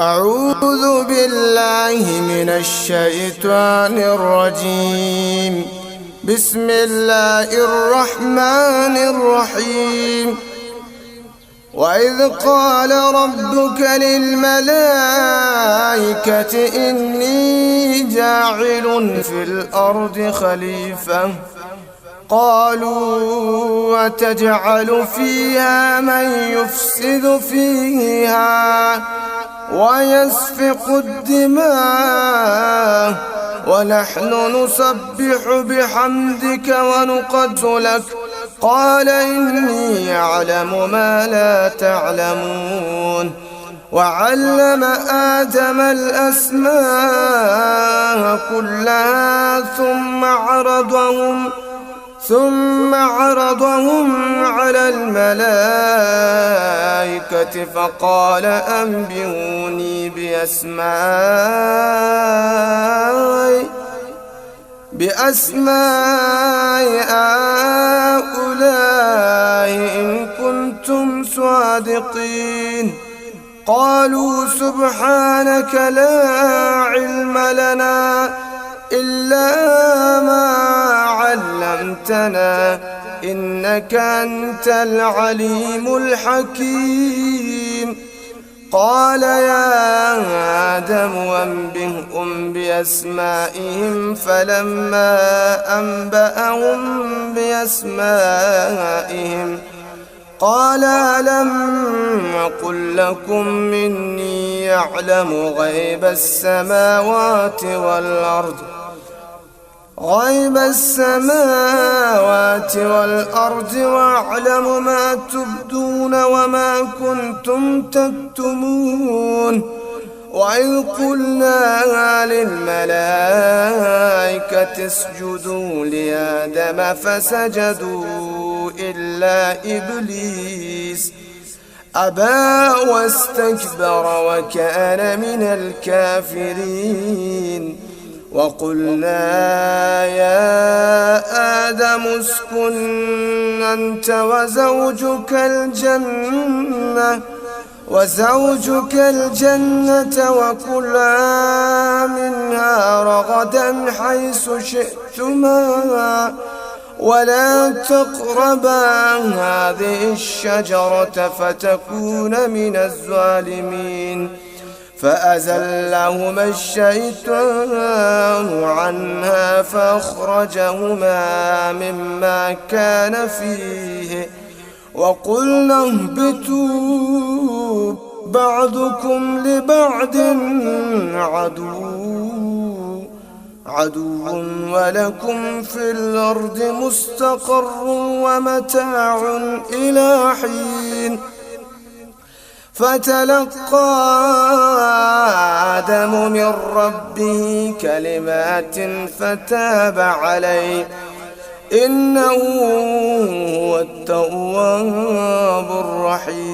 أعوذ بالله من الشيطان الرجيم. بسم الله الرحمن الرحيم. وإذ قال ربك للملائكة إني جاعل في الأرض خليفة قالوا وتجعل فيها من يفسد فيها ويسفك الدماء ونحن نسبح بحمدك ونقدس لك قال إني أعلم ما لا تعلمون. وعلم آدم الأسماء كلها ثم عرضهم على الملائكة فقال أنبئوني بأسماء هؤلاء إن كنتم صادقين. قالوا سبحانك لا علم لنا إلا ما علمتنا إنك أنت العليم الحكيم. قال يا آدم أنبئهم بأسمائهم فلما أنبأهم بأسمائهم قال ألم أقل لكم إني أعلم غيب السماوات والأرض وأعلم ما تبدون وما كنتم تكتمون. وإذ قلنا للملائكة اسجدوا لآدم فسجدوا إلا إبليس أبى واستكبر وكان من الكافرين. وقلنا يا آدم اسكن أنت وزوجك الجنة وكلا منها رغدا حيث شئتما ولا تقربا هذه الشجرة فتكونا من الظالمين. فأزلهما الشيطان عنها فأخرجهما مما كان فيه وقلنا اهبطوا بعضكم لبعض عدو ولكم في الأرض مستقر ومتاع إلى حين. فتلقى آدم من ربه كلمات فتاب عليه إنه هو التواب الرحيم.